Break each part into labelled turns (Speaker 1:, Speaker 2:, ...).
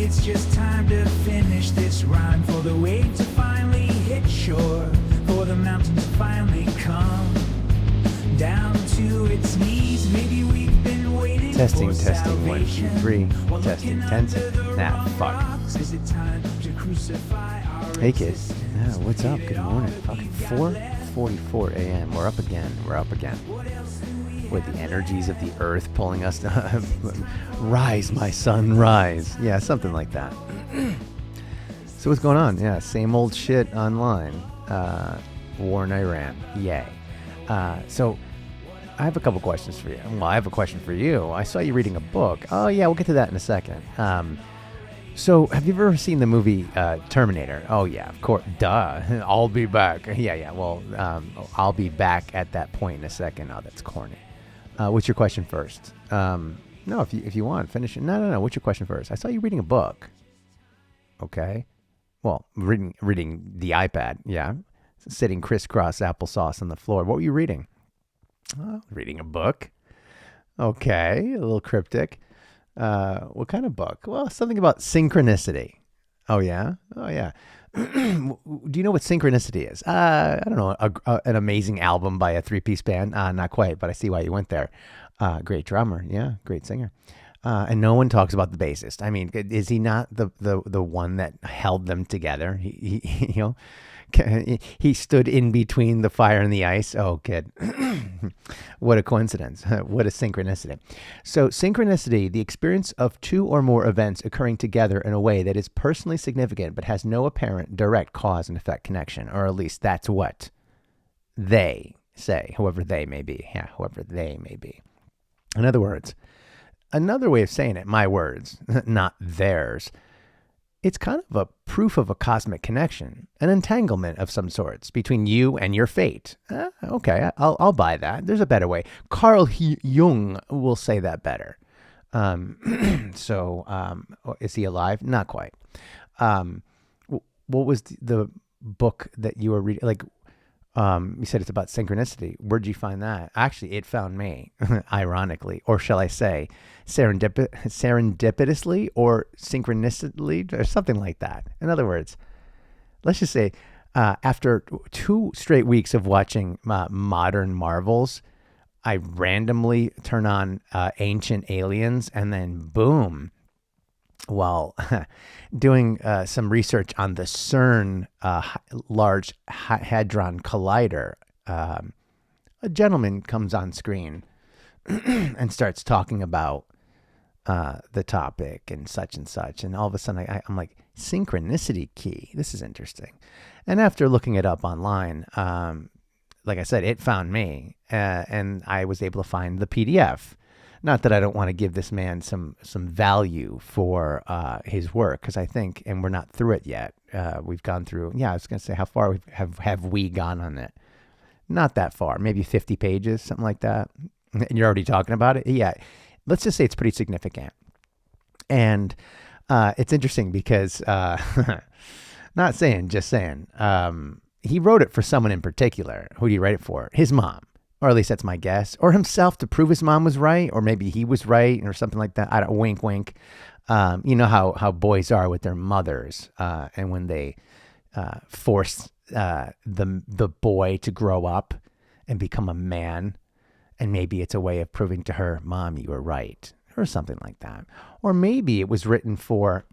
Speaker 1: it's just time to finish this rhyme. For the wave to finally hit shore, for the mountain to finally come down to its knees. Maybe we've been waiting
Speaker 2: Testing,
Speaker 1: for
Speaker 2: testing, 1, 2,
Speaker 1: salvation.
Speaker 2: 3.
Speaker 1: While
Speaker 2: Testing,
Speaker 1: looking under
Speaker 2: 10.
Speaker 1: the
Speaker 2: Nah, fuck.
Speaker 1: rocks, is it time to crucify our
Speaker 2: Hey, kid.
Speaker 1: existence?
Speaker 2: Yeah, what's up? Good morning.
Speaker 1: It all
Speaker 2: Fucking
Speaker 1: we've got left.
Speaker 2: 4:44 a.m. We're up again.
Speaker 1: What else do we
Speaker 2: With the
Speaker 1: have
Speaker 2: energies of the earth pulling us to rise, my son, rise. Yeah, something like that. So what's going on? Yeah, same old shit online. War in Iran. Yay. So I have a couple questions for you. Well, I have a question for you. I saw you reading a book. Oh, yeah, we'll get to that in a second. So have you ever seen the movie Terminator? Oh, yeah, of course. Duh. I'll be back. Yeah. Well, I'll be back at that point in a second. Oh, that's corny. What's your question first? No, if you want, finish it. No. What's your question first? I saw you reading a book. Okay. Well, reading the iPad. Yeah. Sitting crisscross applesauce on the floor. What were you reading? Reading a book. Okay. A little cryptic. What kind of book? Well, something about synchronicity. Oh, yeah? Do you know what synchronicity is? I don't know. An amazing album by a three-piece band? Not quite, but I see why you went there. Great drummer. Yeah, great singer. And no one talks about the bassist. I mean, is he not the one that held them together? He stood in between the fire and the ice. Oh, kid. What a coincidence. What a synchronicity. So synchronicity, the experience of two or more events occurring together in a way that is personally significant but has no apparent direct cause and effect connection, or at least that's what they say, whoever they may be. Yeah, whoever they may be. In other words, another way of saying it, my words, not theirs, it's kind of a proof of a cosmic connection, an entanglement of some sorts between you and your fate. Okay, I'll buy that. There's a better way. Carl Jung will say that better. Is he alive? Not quite. What was the book that you were reading? Like, you said it's about synchronicity. Where'd you find that? Actually, it found me, ironically, or shall I say, serendipitously or synchronistically or something like that. In other words, let's just say after 2 straight weeks of watching modern marvels, I randomly turn on Ancient Aliens, and then boom, while doing some research on the CERN Large Hadron Collider, a gentleman comes on screen and starts talking about the topic and such. And all of a sudden I'm like, synchronicity key. This is interesting. And after looking it up online, like I said, it found me, and I was able to find the PDF. Not that I don't want to give this man some value for his work, because I think, and we're not through it yet. We've gone through, I was going to say, how far have we gone on it? Not that far, maybe 50 pages, something like that. And you're already talking about it? Yeah. Let's just say it's pretty significant. And it's interesting because, not saying, just saying, he wrote it for someone in particular. Who do you write it for? His mom. Or at least that's my guess. Or himself to prove his mom was right. Or maybe he was right or something like that. I don't, wink, wink. You know how boys are with their mothers. And when they force the boy to grow up and become a man. And maybe it's a way of proving to her, Mom, you were right. Or something like that. Or maybe it was written for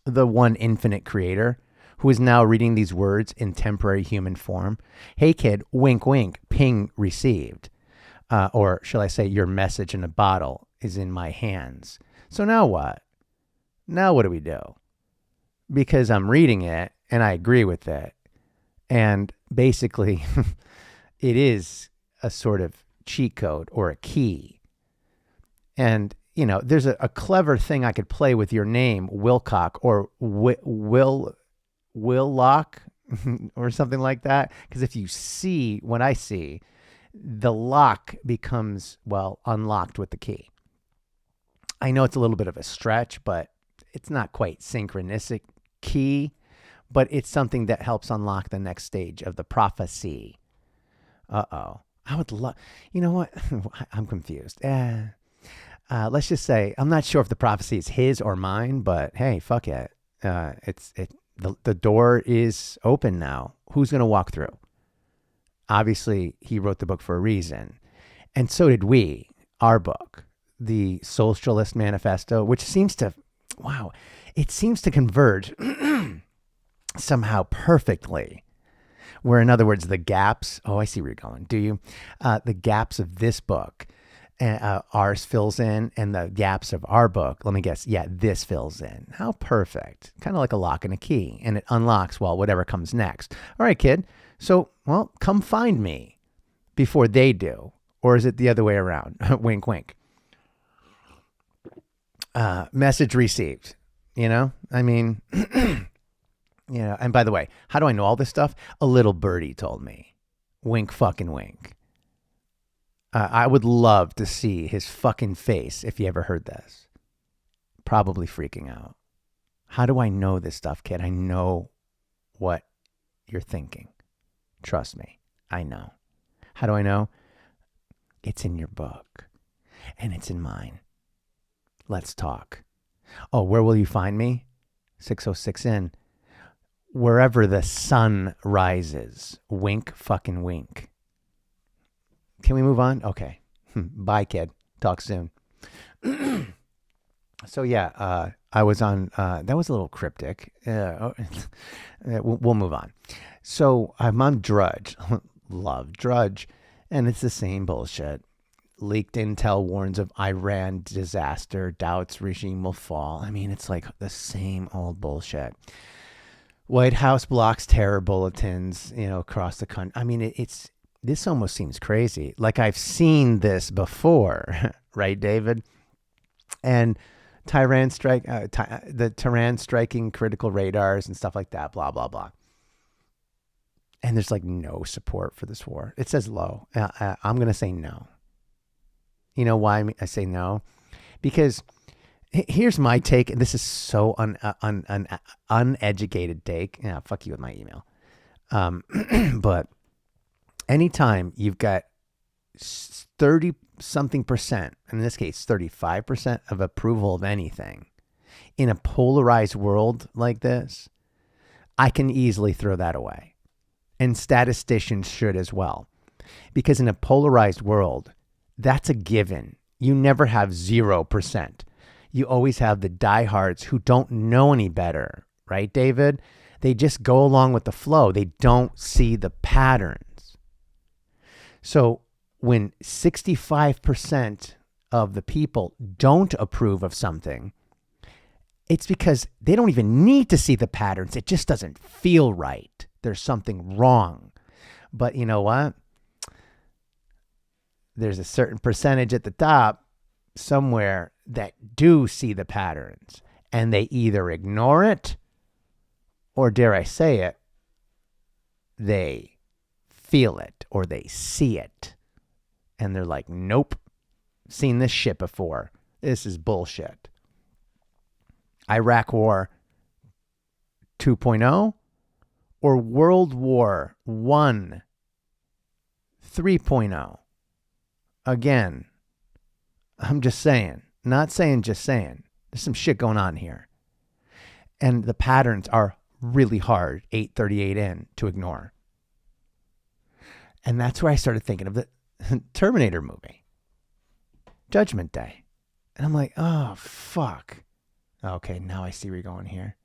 Speaker 2: the one infinite creator, who is now reading these words in temporary human form. Hey, kid, wink, wink, ping received. Or shall I say, your message in a bottle is in my hands. So now what? Now what do we do? Because I'm reading it and I agree with it. And basically, it is a sort of cheat code or a key. And, there's a clever thing I could play with your name, Wilcock, or Willock or something like that. Because if you see what I see, the lock becomes, unlocked with the key. I know it's a little bit of a stretch, but it's not quite synchronistic key, but it's something that helps unlock the next stage of the prophecy. Uh-oh. I would love, you know what? I'm confused. let's just say, I'm not sure if the prophecy is his or mine, but hey, fuck it. The door is open now. Who's going to walk through? Obviously, he wrote the book for a reason. And so did we, our book, the Socialist Manifesto, which seems to, it seems to converge somehow perfectly. Where, in other words, the gaps, I see where you're going, do you? The gaps of this book, ours fills in, and the gaps of our book, let me guess, this fills in. How perfect. Kind of like a lock and a key, and it unlocks, whatever comes next. All right, kid. So, come find me before they do. Or is it the other way around? Wink, wink. Message received. I mean, and by the way, how do I know all this stuff? A little birdie told me. Wink, fucking wink. I would love to see his fucking face if you ever heard this. Probably freaking out. How do I know this stuff, kid? I know what you're thinking. Trust me, I know. How do I know? It's in your book, and it's in mine. Let's talk. Oh, where will you find me? 606 in. Wherever the sun rises. Wink, fucking wink. Can we move on? Okay. Bye, kid. Talk soon. So yeah, I was on, that was a little cryptic. We'll move on. So I'm on Drudge. Love Drudge. And it's the same bullshit. Leaked intel warns of Iran disaster. Doubts regime will fall. I mean, it's like the same old bullshit. White House blocks terror bulletins, across the country. I mean, this almost seems crazy. Like I've seen this before, right, David? And the Tehran striking critical radars and stuff like that, blah, blah, blah. And there's like no support for this war. It says low. I'm going to say no. You know why I say no? Because here's my take. This is so uneducated take. Yeah, fuck you with my email. But anytime you've got 30-something%, in this case 35% of approval of anything in a polarized world like this, I can easily throw that away. And statisticians should as well. Because in a polarized world, that's a given. You never have 0%. You always have the diehards who don't know any better, right, David? They just go along with the flow. They don't see the patterns. So when 65% of the people don't approve of something, it's because they don't even need to see the patterns. It just doesn't feel right. There's something wrong. But you know what? There's a certain percentage at the top somewhere that do see the patterns, and they either ignore it or, dare I say it, they feel it or they see it. And they're like, nope, seen this shit before. This is bullshit. Iraq War 2.0 or World War I 3.0. Again, I'm just saying, not saying, just saying. There's some shit going on here. And the patterns are really hard, 838 in, to ignore. And that's where I started thinking of the Terminator movie, Judgment Day. And I'm like, oh, fuck. Okay, now I see where you're going here.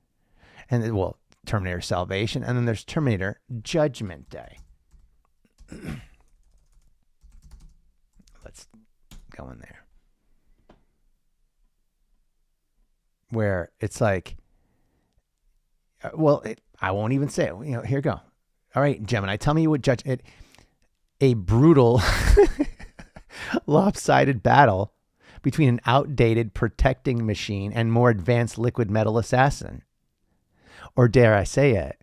Speaker 2: And then, Terminator Salvation, and then there's Terminator Judgment Day. Let's go in there. Where it's like, I won't even say it. Here we go. All right, Gemini, tell me what judge it. A brutal, lopsided battle between an outdated protecting machine and more advanced liquid metal assassin. Or dare I say it,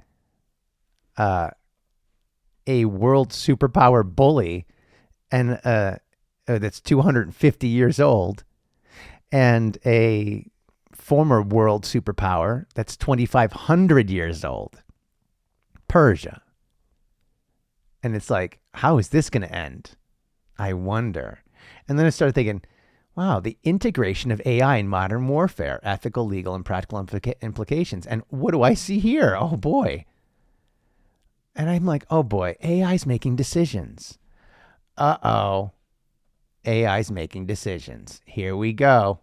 Speaker 2: a world superpower bully and that's 250 years old, and a former world superpower that's 2,500 years old, Persia. And it's like, how is this going to end? I wonder. And then I started thinking, Wow, the integration of AI in modern warfare, ethical, legal, and practical implications. And what do I see here? Oh boy. And I'm like, oh boy, AI's making decisions. Uh-oh. AI's making decisions. Here we go.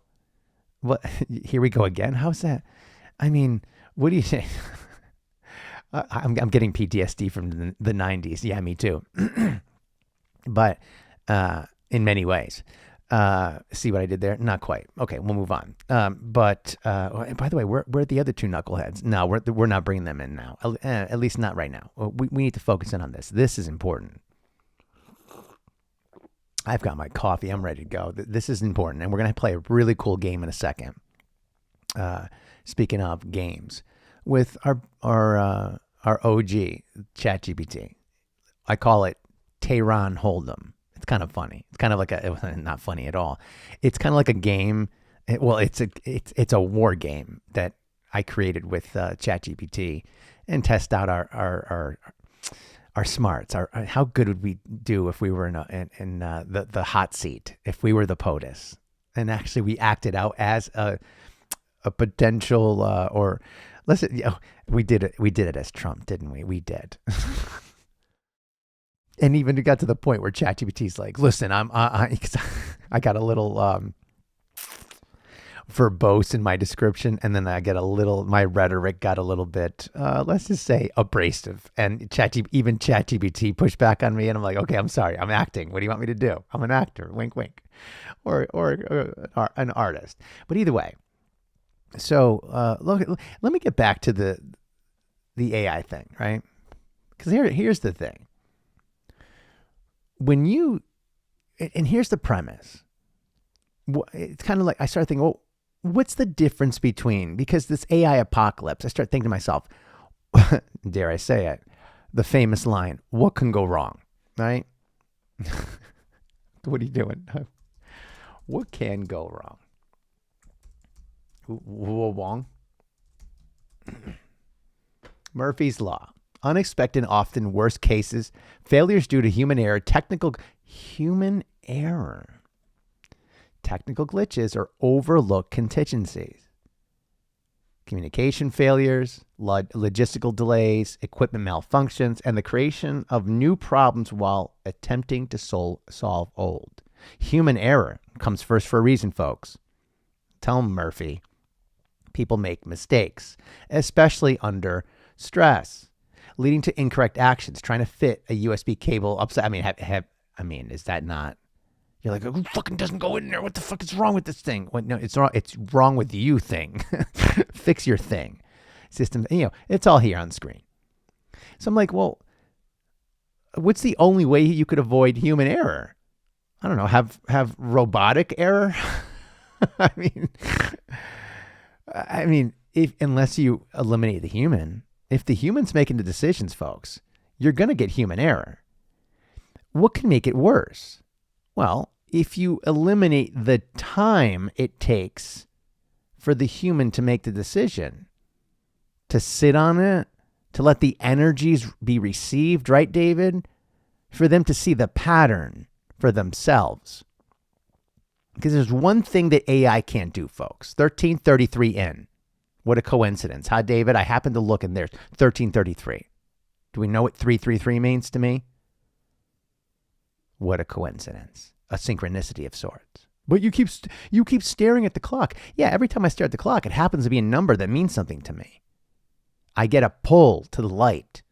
Speaker 2: What? Here we go again? How's that? I mean, what do you say? I'm getting PTSD from the 90s. Yeah, me too. But in many ways. See what I did there? Not quite. Okay, we'll move on. But by the way, where are the other two knuckleheads? No, we're not bringing them in now. At least not right now. We need to focus in on this. This is important. I've got my coffee. I'm ready to go. This is important, and we're gonna play a really cool game in a second. Speaking of games, with our OG ChatGPT, I call it Tehran Hold Em. It's kind of funny. It's kind of like not funny at all. It's kind of like a game. It's a war game that I created with ChatGPT and test out our smarts. How good would we do if we were in the hot seat, if we were the POTUS, and actually we acted out as a potential or listen. We did it as Trump, didn't we? We did. And even it got to the point where ChatGPT's like, listen, I got a little verbose in my description, and then my rhetoric got a little bit, let's just say, abrasive. And ChatGPT pushed back on me, and I'm like, okay, I'm sorry, I'm acting. What do you want me to do? I'm an actor, wink, wink, or an artist. But either way, so let me get back to the AI thing, right? Because here's the thing. And here's the premise. It's kind of like I started thinking, well, what's the difference between, because this AI apocalypse, I start thinking to myself, dare I say it, the famous line, what can go wrong, right? What are you doing? What can go wrong? Wrong? Murphy's Law. Unexpected, often worst cases, failures due to human error, technical glitches, or overlooked contingencies. Communication failures, logistical delays, equipment malfunctions, and the creation of new problems while attempting to solve old. Human error comes first for a reason, folks. Tell them, Murphy. People make mistakes, especially under stress, leading to incorrect actions, trying to fit a USB cable upside. I mean, is that not? You're like, who fucking doesn't go in there? What the fuck is wrong with this thing? Well, no, it's wrong. It's wrong with you thing. Fix your thing. System, it's all here on screen. So I'm like, well, what's the only way you could avoid human error? I don't know. Have robotic error? I mean, unless you eliminate the human. If the human's making the decisions, folks, you're going to get human error. What can make it worse? Well, if you eliminate the time it takes for the human to make the decision, to sit on it, to let the energies be received, right, David? For them to see the pattern for themselves. Because there's one thing that AI can't do, folks. 1333 in. What a coincidence, huh, David? I happened to look and there's 1333. Do we know what 333 means to me? What a coincidence. A synchronicity of sorts. But you keep staring at the clock. Yeah, every time I stare at the clock, it happens to be a number that means something to me. I get a pull to the light.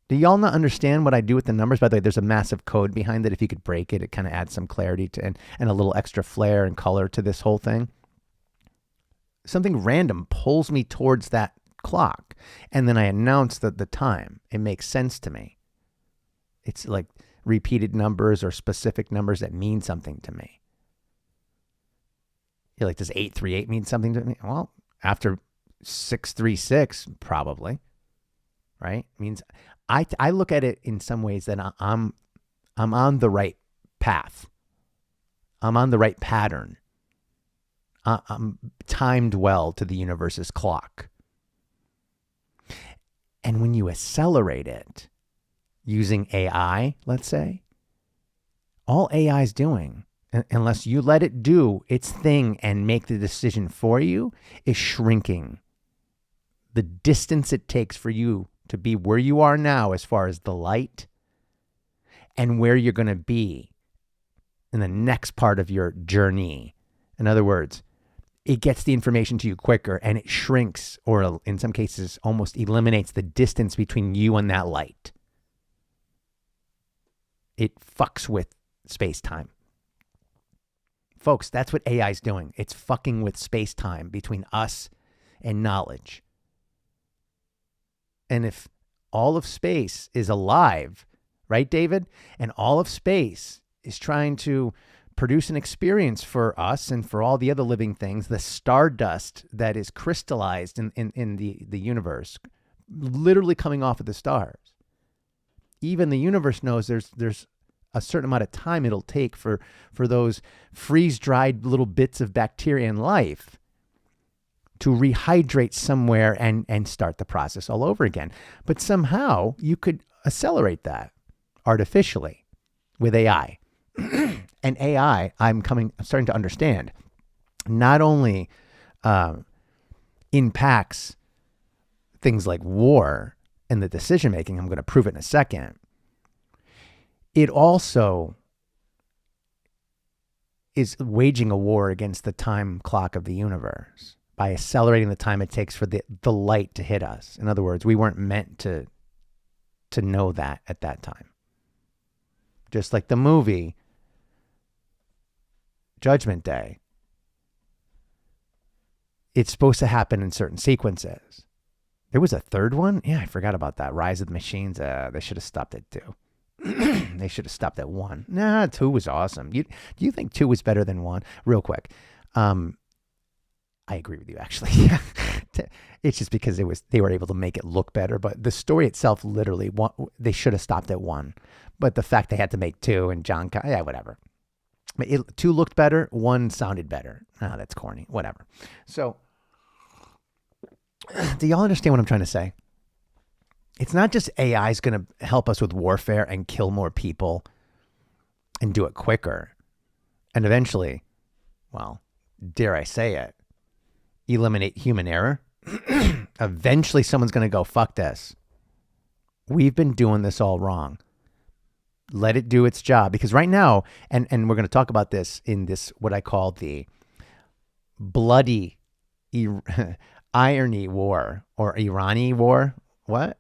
Speaker 2: Do y'all not understand what I do with the numbers? By the way, there's a massive code behind it. If you could break it, it kind of adds some clarity to and a little extra flair and color to this whole thing. Something random pulls me towards that clock, and then I announce the time. It makes sense to me. It's like repeated numbers or specific numbers that mean something to me. You're like, does 838 mean something to me? Well, after 636, probably, right? Means I look at it in some ways that I'm on the right path. I'm on the right pattern. I'm timed well to the universe's clock. And when you accelerate it using AI, let's say, all AI is doing unless you let it do its thing and make the decision for you, is shrinking. The distance it takes for you to be where you are now as far as the light and where you're going to be in the next part of your journey. In other words, it gets the information to you quicker and it shrinks, or in some cases almost eliminates the distance between you and that light. It fucks with space-time. Folks, that's what AI is doing. It's fucking with space-time between us and knowledge. And if all of space is alive, right, David? And all of space is trying to produce an experience for us and for all the other living things, the stardust that is crystallized in the universe, literally coming off of the stars. Even the universe knows there's a certain amount of time it'll take for those freeze-dried little bits of bacteria and life to rehydrate somewhere and start the process all over again. But somehow you could accelerate that artificially with AI. And AI, I'm starting to understand, not only impacts things like war and the decision making, I'm going to prove it in a second, it also is waging a war against the time clock of the universe by accelerating the time it takes for the light to hit us. In other words, we weren't meant to know that at that time. Just like the movie Judgment Day, it's supposed to happen in certain sequences. There was a third one? Yeah, I forgot about that. Rise of the Machines. They should have stopped at 2. They should have stopped at 1. Nah, 2 was awesome. Do you think 2 was better than 1? Real quick. I agree with you, actually. It's just because they were able to make it look better. But the story itself, literally, they should have stopped at 1. But the fact they had to make 2 and yeah, whatever. 2 looked better. 1 sounded better. That's corny. Whatever. So, do y'all understand what I'm trying to say? It's not just AI is going to help us with warfare and kill more people and do it quicker. And eventually, well, dare I say it, eliminate human error. Eventually someone's going to go, fuck this. We've been doing this all wrong. Let it do its job. Because right now, and we're going to talk about this in this, what I call the bloody IRANy war or IRANy war. What?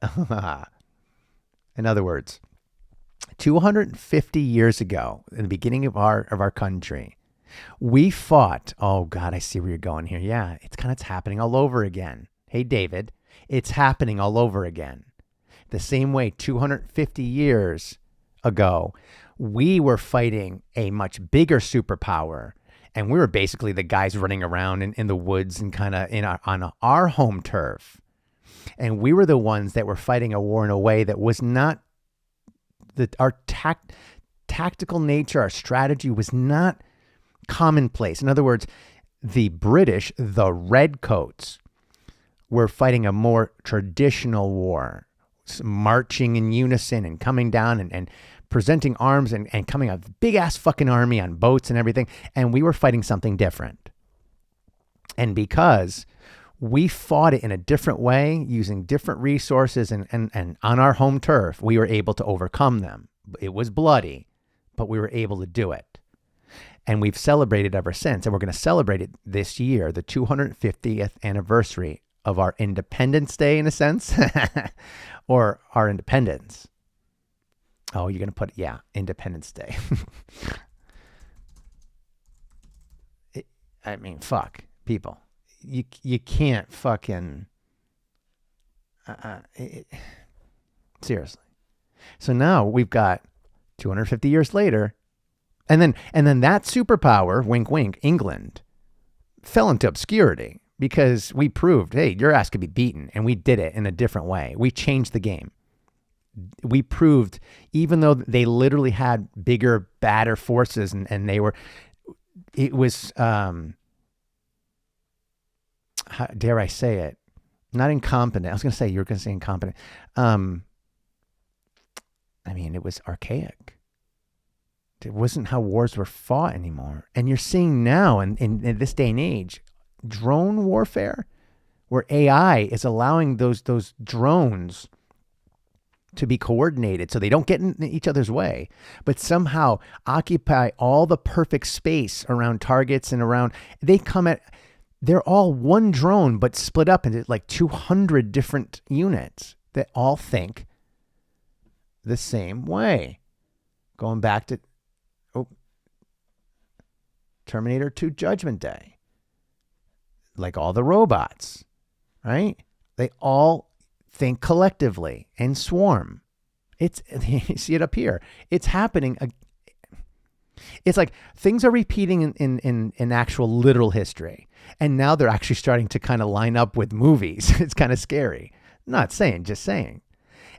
Speaker 2: In other words, 250 years ago, in the beginning of our country, we fought. Oh God, I see where you're going here. Yeah, it's happening all over again. Hey, David, it's happening all over again. The same way 250 years ago, we were fighting a much bigger superpower, and we were basically the guys running around in the woods and kind of on our home turf. And we were the ones that were fighting a war in a way that was not our tactical nature, our strategy was not commonplace. In other words, the British, the redcoats, were fighting a more traditional war, marching in unison and coming down and presenting arms and coming a big ass fucking army on boats and everything. And we were fighting something different. And because we fought it in a different way, using different resources and on our home turf, we were able to overcome them. It was bloody, but we were able to do it. And we've celebrated ever since. And we're going to celebrate it this year, the 250th anniversary of our Independence Day, in a sense, or our independence. Oh, you're going to put, yeah, Independence Day. I mean, fuck, people. You can't fucking seriously. So now we've got 250 years later, and then that superpower, wink wink, England, fell into obscurity because we proved, hey, your ass could be beaten, and we did it in a different way. We changed the game. We proved, even though they literally had bigger, badder forces, and they were, it was how dare I say it? Not incompetent. I was going to say, you're going to say incompetent. I mean, it was archaic. It wasn't how wars were fought anymore. And you're seeing now in this day and age, drone warfare, where AI is allowing those drones to be coordinated so they don't get in each other's way, but somehow occupy all the perfect space around targets and around, they're all one drone, but split up into like 200 different units that all think the same way. Going back to Terminator 2 Judgment Day. Like all the robots, right? They all think collectively and swarm. You see it up here. It's happening. It's like things are repeating in actual literal history. And now they're actually starting to kind of line up with movies. It's kind of scary. Not saying, just saying.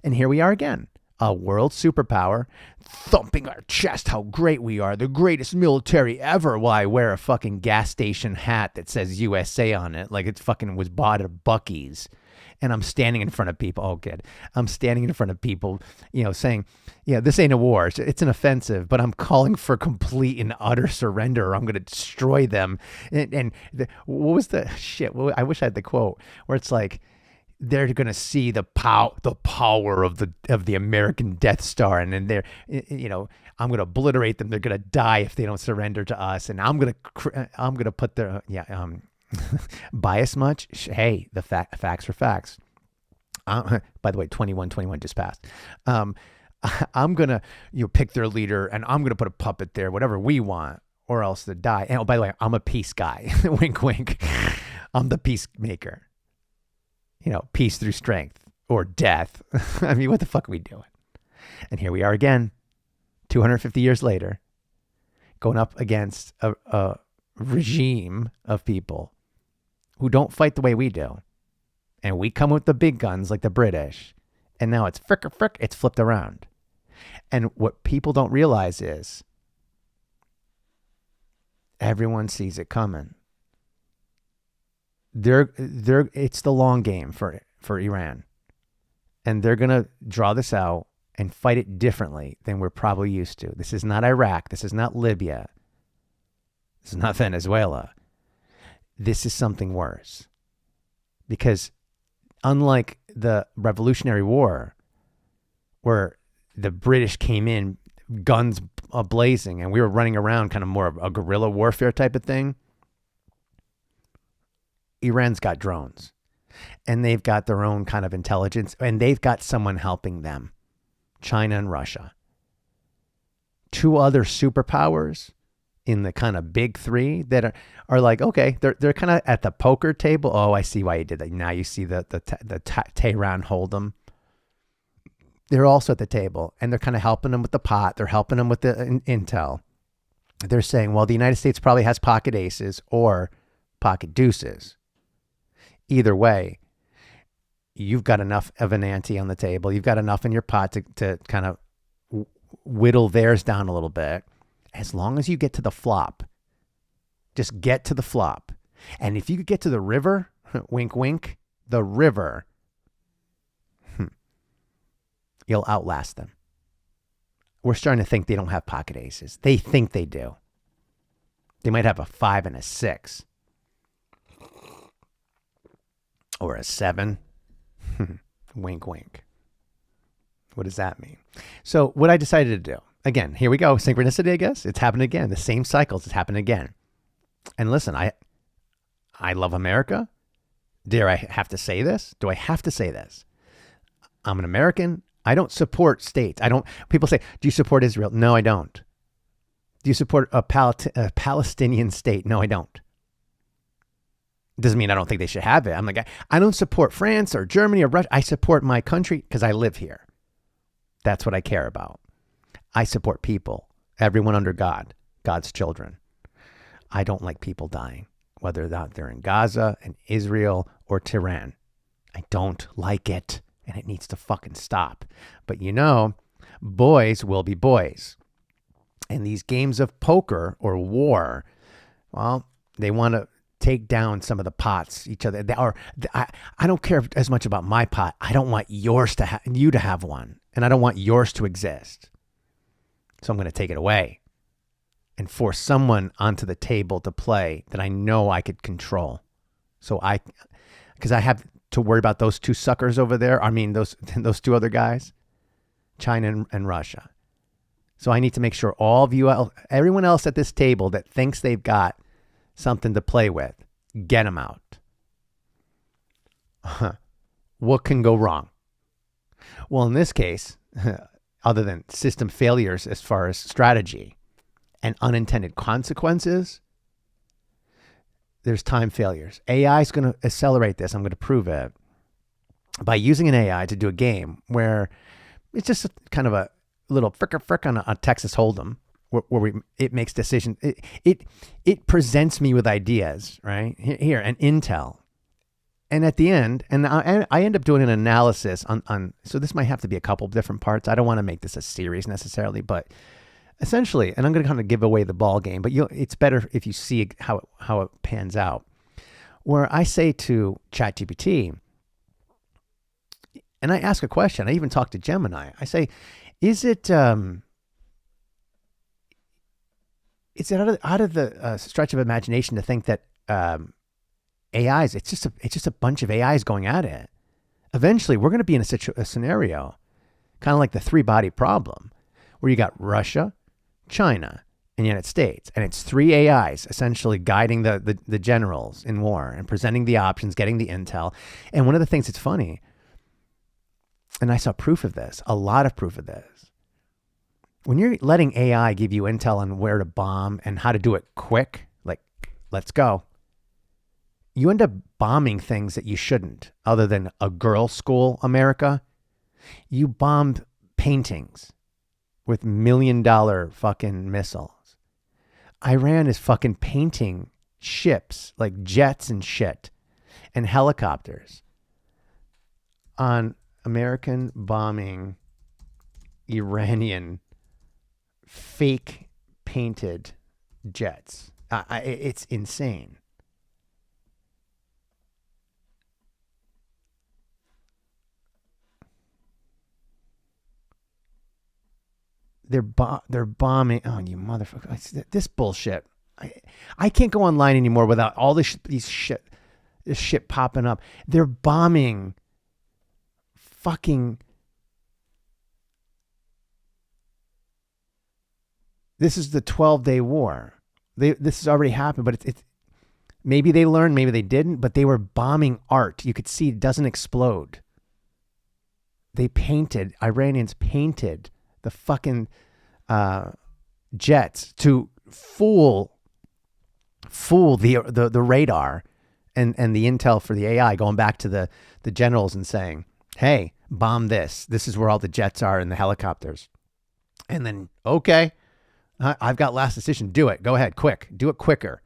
Speaker 2: And here we are again. A world superpower thumping our chest how great we are, the greatest military ever, while I wear a fucking gas station hat that says USA on it, like it fucking was bought at Buc-ee's. And I'm standing in front of people. Oh, good. I'm standing in front of people, saying, this ain't a war. It's an offensive, but I'm calling for complete and utter surrender, or I'm going to destroy them. What was the shit? Well, I wish I had the quote where it's like, they're going to see the power of the American Death Star, and then I'm going to obliterate them. They're going to die if they don't surrender to us, and I'm going to put their bias much. Hey, the facts are facts. By the way, 21 just passed. I'm going to pick their leader, and I'm going to put a puppet there, whatever we want, or else they die. And by the way, I'm a peace guy. Wink, wink. I'm the peacemaker. Peace through strength or death. I mean, what the fuck are we doing? And here we are again, 250 years later, going up against a regime of people who don't fight the way we do. And we come with the big guns like the British. And now it's frick, it's flipped around. And what people don't realize is everyone sees it coming. It's the long game for Iran, and they're going to draw this out and fight it differently than we're probably used to. This is not Iraq. This is not Libya. This is not Venezuela. This is something worse, because unlike the Revolutionary War, where the British came in, guns blazing, and we were running around kind of more of a guerrilla warfare type of thing, Iran's got drones, and they've got their own kind of intelligence, and they've got someone helping them, China and Russia. Two other superpowers in the kind of big three that are like, okay, they're kind of at the poker table. Oh, I see why you did that. Now you see the Tehran Hold Em. They're also at the table, and they're kind of helping them with the pot. They're helping them with the intel. They're saying, well, the United States probably has pocket aces or pocket deuces. Either way, you've got enough of an ante on the table. You've got enough in your pot to kind of whittle theirs down a little bit. As long as you get to the flop, just get to the flop. And if you could get to the river, wink, wink, the river, you'll outlast them. We're starting to think they don't have pocket aces. They think they do. They might have a 5 and a 6. Or a 7. Wink, wink. What does that mean? So what I decided to do, again, here we go. Synchronicity, I guess. It's happened again. The same cycles. It's happened again. And listen, I love America. Dare I have to say this? Do I have to say this? I'm an American. I don't support states. People say, do you support Israel? No, I don't. Do you support a Palestinian state? No, I don't. Doesn't mean I don't think they should have it. I'm like, I don't support France or Germany or Russia. I support my country because I live here. That's what I care about. I support people, everyone under God, God's children. I don't like people dying, whether they're in Gaza and Israel or Tehran. I don't like it, and it needs to fucking stop. But boys will be boys. And these games of poker or war, well, they want to take down some of the pots, each other. I don't care as much about my pot. I don't want you to have one, and I don't want yours to exist. So I'm going to take it away. and force someone onto the table to play that I know I could control. Because I have to worry about those two suckers over there. I mean, those two other guys, China and Russia. So I need to make sure everyone else at this table that thinks they've got something to play with, get them out. What can go wrong? Well, in this case, other than system failures as far as strategy and unintended consequences, there's time failures. AI is going to accelerate this. I'm going to prove it by using an AI to do a game where it's just kind of a little frick on a Texas Hold'em where it makes decisions. It presents me with ideas, right? Here, and intel. And at the end, and I end up doing an analysis on, so this might have to be a couple of different parts. I don't want to make this a series necessarily, but essentially, and I'm going to kind of give away the ball game, but it's better if you see how it pans out. Where I say to ChatGPT, and I ask a question, I even talk to Gemini. I say, is it out of the stretch of imagination to think that AIs, it's just a bunch of AIs going at it. Eventually, we're going to be in a scenario, kind of like the three-body problem, where you got Russia, China, and the United States, and it's three AIs essentially guiding the generals in war and presenting the options, getting the intel. And one of the things that's funny, and I saw proof of this, a lot of proof of this, when you're letting AI give you intel on where to bomb and how to do it quick, like, let's go, you end up bombing things that you shouldn't, other than a girls' school, America. You bombed paintings with $1 million fucking missiles. Iran is fucking painting ships, like jets and shit, and helicopters on American bombing Iranian fake painted jets. It's insane. They're bombing. Oh, you motherfucker! This bullshit. I can't go online anymore without all this shit popping up. They're bombing. Fucking. This is the 12-day war. This has already happened, but it's maybe they learned, maybe they didn't. But they were bombing art. You could see it doesn't explode. Iranians painted the fucking jets to fool the radar and the intel for the AI, going back to the generals and saying, hey, bomb this. This is where all the jets are and the helicopters. And then, okay, I've got last decision. Do it. Go ahead. Quick. Do it quicker.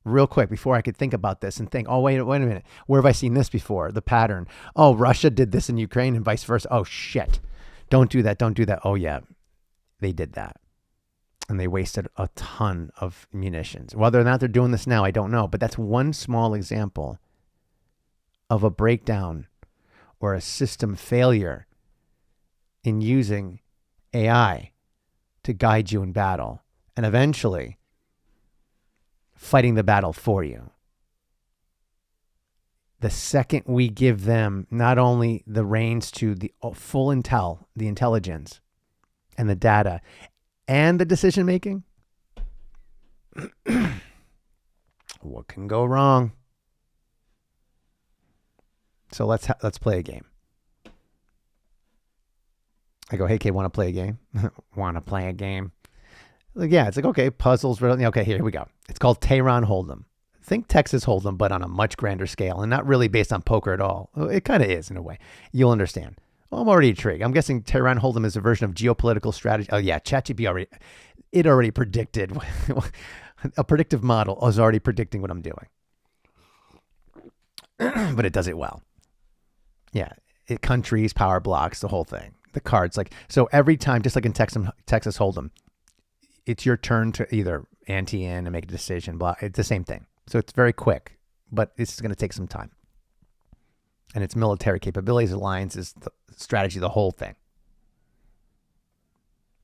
Speaker 2: Real quick before I could think about this and think, oh, wait a minute. Where have I seen this before? The pattern. Oh, Russia did this in Ukraine and vice versa. Oh, shit. Don't do that. Don't do that. Oh, yeah. They did that. And they wasted a ton of munitions. Whether or not they're doing this now, I don't know. But that's one small example of a breakdown or a system failure in using AI to guide you in battle and eventually fighting the battle for you. The second we give them not only the reins to the full intel, the intelligence and the data and the decision making, what can go wrong? So let's play a game. I go, hey, kid, want to play a game? Want to play a game? Like, yeah, it's like, okay, puzzles. Okay, here we go. It's called Tehran Hold Em. Think Texas Hold 'em, but on a much grander scale and not really based on poker at all. It kind of is in a way. You'll understand. Well, I'm already intrigued. I'm guessing Tehran Hold 'em is a version of geopolitical strategy. Oh yeah, ChatGPT already predicted. A predictive model is already predicting what I'm doing. But it does it well. Yeah, countries, power blocks, the whole thing. The cards, like, so every time, just like in Texas Hold 'em, it's your turn to either ante in and make a decision. Blah, it's the same thing. So it's very quick, but this is going to take some time. And it's military capabilities, alliances, the strategy, the whole thing.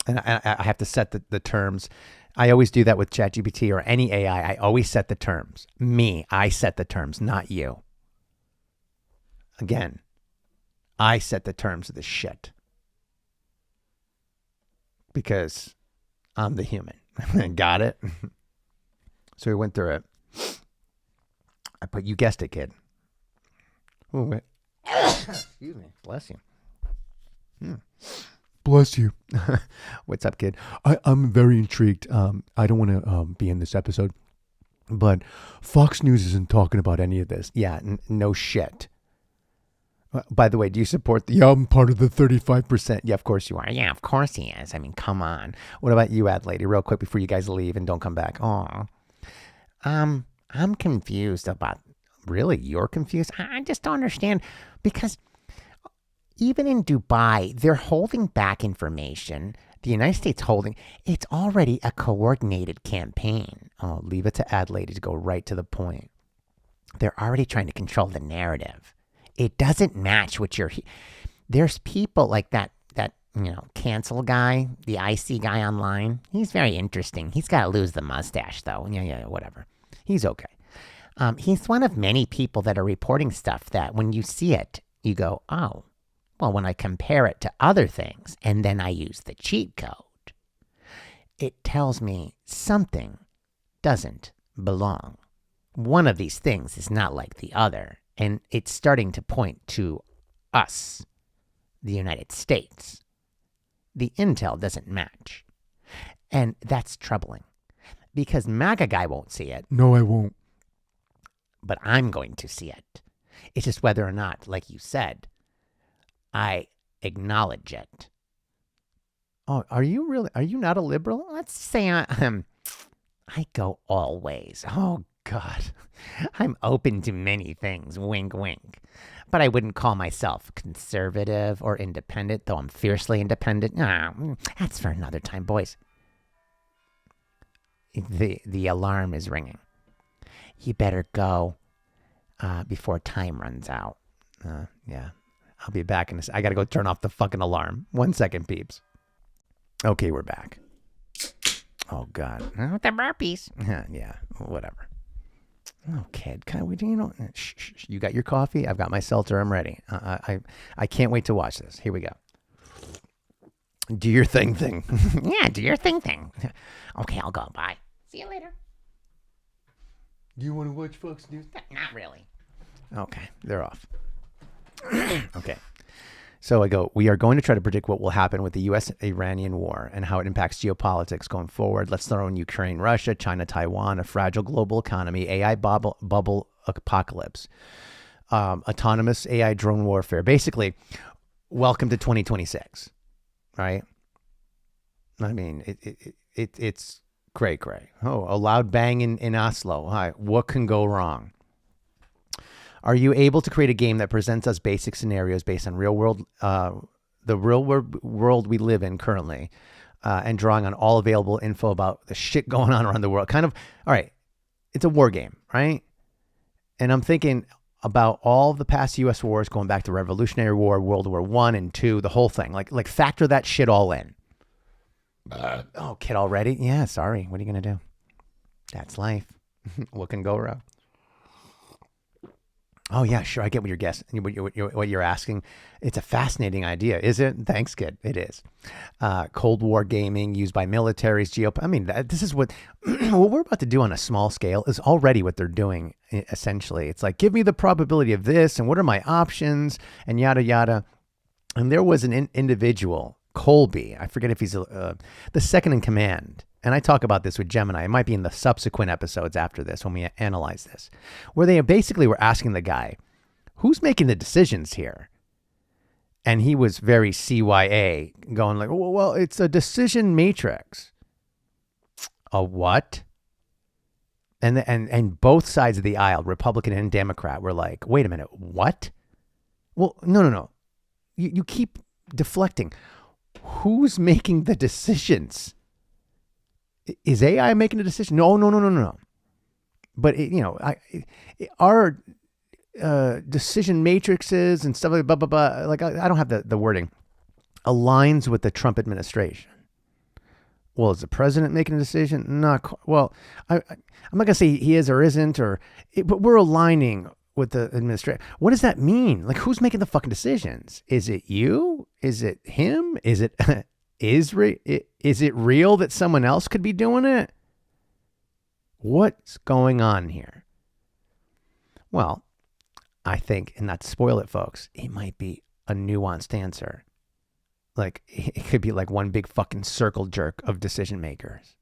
Speaker 2: And I have to set the terms I always do that with ChatGPT or any AI. I always set the terms. I set the terms, not you. Again, I set the terms of this shit. Because I'm the human. Got it? So we went through it. You guessed it, kid. Oh, wait. Excuse me. Bless you. Bless you. What's up, kid? I'm very intrigued. I don't want to be in this episode, but Fox News isn't talking about any of this. Yeah, no shit. By the way, do you support the... Yeah, I'm part of the 35%. Yeah, of course you are. Yeah, of course he is. I mean, come on. What about you, ad lady? Real quick before you guys leave and don't come back. Oh, I'm confused about... Really? You're confused? I just don't understand. Because even in Dubai, they're holding back information. The United States holding... It's already a coordinated campaign. Oh, leave it to ad lady to go right to the point. They're already trying to control the narrative. It doesn't match what you're... There's people like that, cancel guy, the IC guy online. He's very interesting. He's got to lose the mustache, though. Yeah, whatever. He's okay. He's one of many people that are reporting stuff that when you see it, you go, oh, well, when I compare it to other things, and then I use the cheat code, it tells me something doesn't belong. One of these things is not like the other. And it's starting to point to us, the United States. The intel doesn't match. And that's troubling. Because MAGA guy won't see it. No, I won't. But I'm going to see it. It's just whether or not, like you said, I acknowledge it. Oh, are you not a liberal? Let's say I go all ways. Oh, God. I'm open to many things, wink, wink. But I wouldn't call myself conservative or independent, though I'm fiercely independent. That's for another time, boys. The alarm is ringing. You better go before time runs out. Yeah, I'll be back in a second. I got to go turn off the fucking alarm. 1 second, peeps. Okay, we're back. Oh, God. The burpees. Yeah, whatever. Oh, kid, shh. You got your coffee? I've got my seltzer. I'm ready. I can't wait to watch this. Here we go. Do your thing. Yeah, do your thing. Okay, I'll go. Bye. See you later. Do you want to watch Fox News? Not really. Okay, they're off. Okay. So I go, we are going to try to predict what will happen with the U.S.-Iranian war and how it impacts geopolitics going forward. Let's throw in Ukraine, Russia, China, Taiwan, a fragile global economy, AI bubble apocalypse, autonomous AI drone warfare. Basically, welcome to 2026, right? I mean, it's cray. Oh, a loud bang in Oslo. Hi, what can go wrong? Are you able to create a game that presents us basic scenarios based on the real world we live in currently, and drawing on all available info about the shit going on around the world? Kind of, all right, it's a war game, right? And I'm thinking about all the past U.S. wars going back to Revolutionary War, World War I and II, the whole thing. Like factor that shit all in. Oh, kid, already? Yeah, sorry. What are you going to do? That's life. What can go wrong? Oh, yeah, sure. I get what you're guessing, what you're asking. It's a fascinating idea, is it? Thanks, kid. It is. Cold War gaming used by militaries, I mean, this is what we're about to do on a small scale is already what they're doing, essentially. It's like, give me the probability of this, and what are my options, and yada, yada. And there was an individual, Colby, I forget if he's the second in command. And I talk about this with Gemini. It might be in the subsequent episodes after this when we analyze this, where they basically were asking the guy, who's making the decisions here? And he was very CYA, going like, well, it's a decision matrix. A what? And both sides of the aisle, Republican and Democrat, were like, wait a minute, what? Well, no. You keep deflecting. Who's making the decisions? Is AI making a decision? No. But our decision matrices and stuff like blah blah blah. Like I don't have the wording. Aligns with the Trump administration. Well, is the president making a decision? Well, I'm not going to say he is or isn't, but we're aligning with the administration. What does that mean? Like, who's making the fucking decisions? Is it you? Is it him? Is it is it real that someone else could be doing it? What's going on here? Well, I think, and not to spoil it, folks, it might be a nuanced answer. Like, it could be like one big fucking circle jerk of decision makers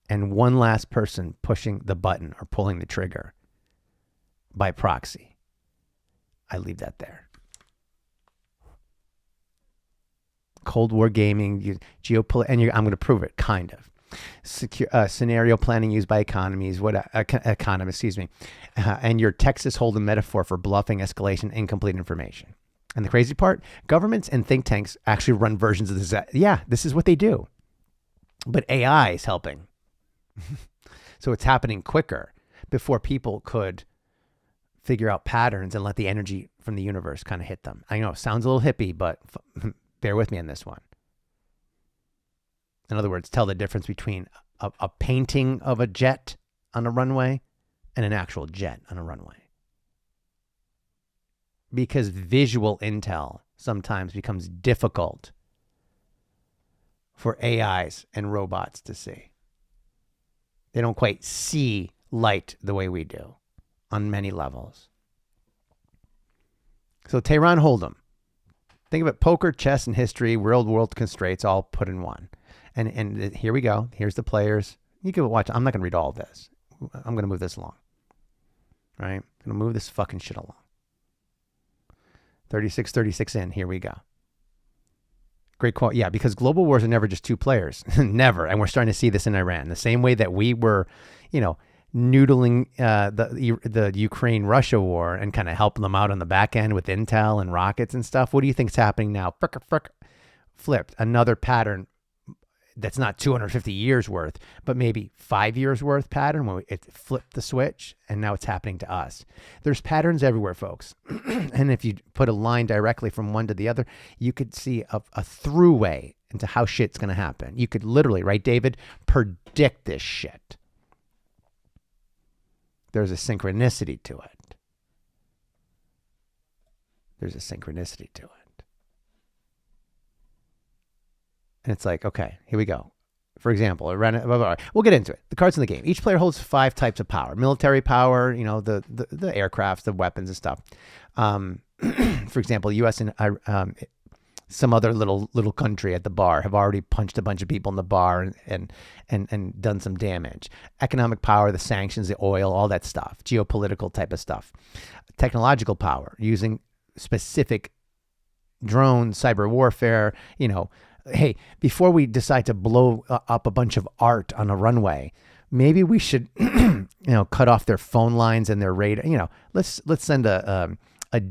Speaker 2: and one last person pushing the button or pulling the trigger by proxy. I leave that there. Cold War gaming, geopolitical, I'm going to prove it, kind of. Scenario planning used by economists, and your Texas Hold 'em metaphor for bluffing, escalation, incomplete information. And the crazy part, governments and think tanks actually run versions of this. Yeah, this is what they do. But AI is helping. So it's happening quicker before people could figure out patterns and let the energy from the universe kind of hit them. I know it sounds a little hippie, but bear with me on this one. In other words, tell the difference between a painting of a jet on a runway and an actual jet on a runway. Because visual intel sometimes becomes difficult for AIs and robots to see. They don't quite see light the way we do on many levels. So Tehran Hold 'em. Think of it, poker, chess, and history, world constraints all put in one. And here we go. Here's the players. You can watch. I'm not going to read all of this. I'm going to move this along. All right? I'm going to move this fucking shit along. 36 in. Here we go. Great quote. Yeah, because global wars are never just two players. Never. And we're starting to see this in Iran. The same way that we were, noodling the Ukraine-Russia war and kind of helping them out on the back end with intel and rockets and stuff. What do you think is happening now? Flipped. Another pattern that's not 250 years worth, but maybe 5 years worth pattern when it flipped the switch, and now it's happening to us. There's patterns everywhere, folks. And if you put a line directly from one to the other, you could see a throughway into how shit's going to happen. You could literally, right, David, predict this shit. There's a synchronicity to it. And it's like, okay, here we go. For example, we'll get into it. The cards in the game. Each player holds 5 types of power. Military power, the aircrafts, the weapons and stuff. For example, U.S. and some other little country at the bar have already punched a bunch of people in the bar and done some damage. Economic power, the sanctions, the oil, all that stuff. Geopolitical type of stuff. Technological power, using specific drones, cyber warfare, Hey, before we decide to blow up a bunch of art on a runway, maybe we should, cut off their phone lines and their radar. Let's send a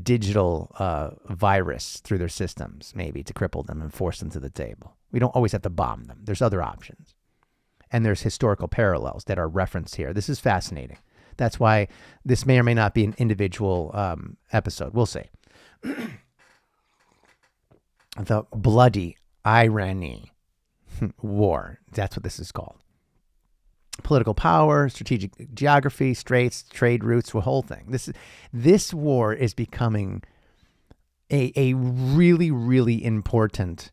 Speaker 2: digital virus through their systems, maybe to cripple them and force them to the table. We don't always have to bomb them. There's other options. And there's historical parallels that are referenced here. This is fascinating. That's why this may or may not be an individual episode. We'll see. The bloody IRANy war. That's what this is called. Political power, strategic geography, straits, trade routes, the whole thing. This war is becoming a really, really important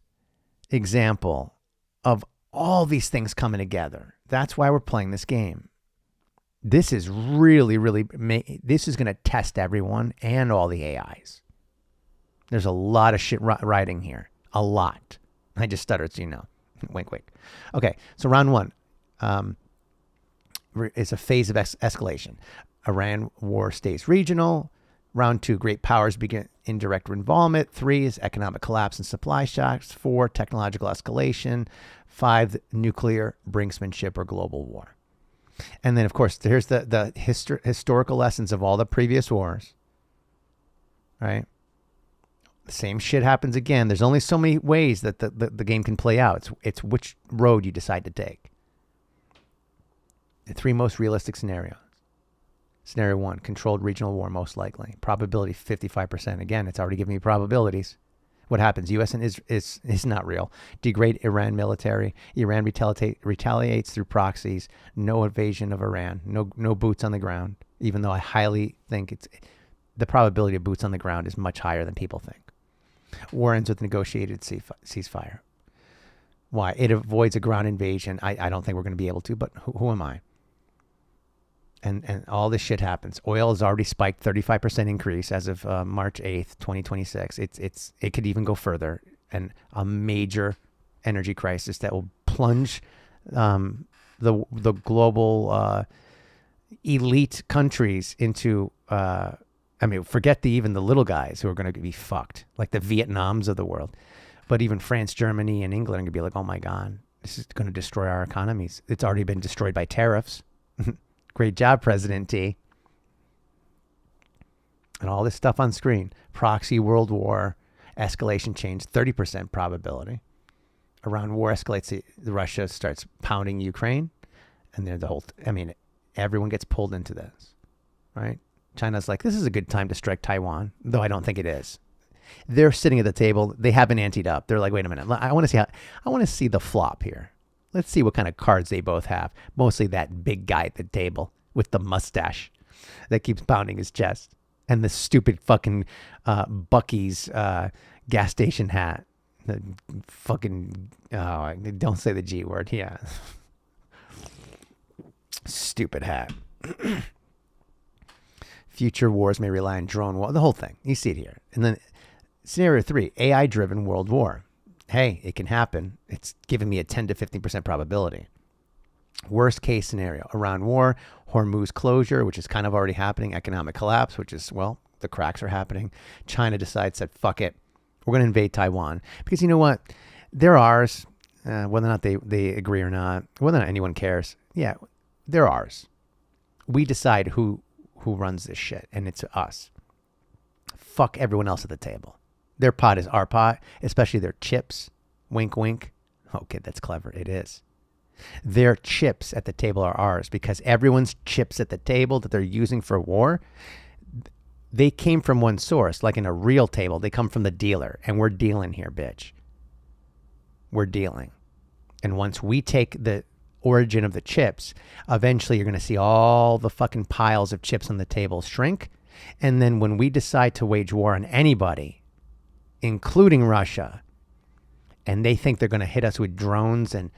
Speaker 2: example of all these things coming together. That's why we're playing this game. This is really, really, this is going to test everyone and all the AIs. There's a lot of shit riding here. A lot. I just stuttered, so you know. Wink, wink. Okay, so round 1 is a phase of escalation. Iran war stays regional. Round 2, great powers begin indirect involvement. 3 is economic collapse and supply shocks. 4, technological escalation. 5, nuclear brinksmanship or global war. And then, of course, here's the historical lessons of all the previous wars. Right? The same shit happens again. There's only so many ways that the game can play out. It's which road you decide to take. The 3 most realistic scenarios. Scenario 1, controlled regional war most likely. Probability 55%. Again, it's already giving me probabilities. What happens? U.S. and is not real. Degrade Iran military. Iran retaliates through proxies. No invasion of Iran. No boots on the ground. Even though I highly think the probability of boots on the ground is much higher than people think. War ends with negotiated ceasefire. Why? It avoids a ground invasion. I don't think we're going to be able to, but who am I? And all this shit happens. Oil has already spiked 35% increase as of March 8th, 2026. It could even go further, and a major energy crisis that will plunge the global elite countries into forget even the little guys who are going to be fucked, like the Vietnams of the world. But even France, Germany, and England are going to be like, oh my God, this is going to destroy our economies. It's already been destroyed by tariffs. Great job, President T. And all this stuff on screen. Proxy world war, escalation change, 30% probability. Iran war escalates, Russia starts pounding Ukraine. And they're everyone gets pulled into this, right? China's like, this is a good time to strike Taiwan, though I don't think it is. They're sitting at the table. They haven't anteed up. They're like, wait a minute. I want to see the flop here. Let's see what kind of cards they both have. Mostly that big guy at the table with the mustache that keeps pounding his chest, and the stupid fucking Bucky's gas station hat. The fucking don't say the G word. Yeah, stupid hat. Future wars may rely on drone war. The whole thing. You see it here, and then. Scenario 3, AI-driven world war. Hey, it can happen. It's giving me a 10 to 15% probability. Worst case scenario, Iran war, Hormuz closure, which is kind of already happening, economic collapse, which is, the cracks are happening. China said, fuck it. We're going to invade Taiwan. Because you know what? They're ours, whether or not they agree or not, whether or not anyone cares. Yeah, they're ours. We decide who runs this shit, and it's us. Fuck everyone else at the table. Their pot is our pot, especially their chips. Wink, wink. Okay, that's clever. It is. Their chips at the table are ours because everyone's chips at the table that they're using for war, they came from one source. Like in a real table, they come from the dealer. And we're dealing here, bitch. We're dealing. And once we take the origin of the chips, eventually you're going to see all the fucking piles of chips on the table shrink. And then when we decide to wage war on anybody, including Russia, and they think they're going to hit us with drones and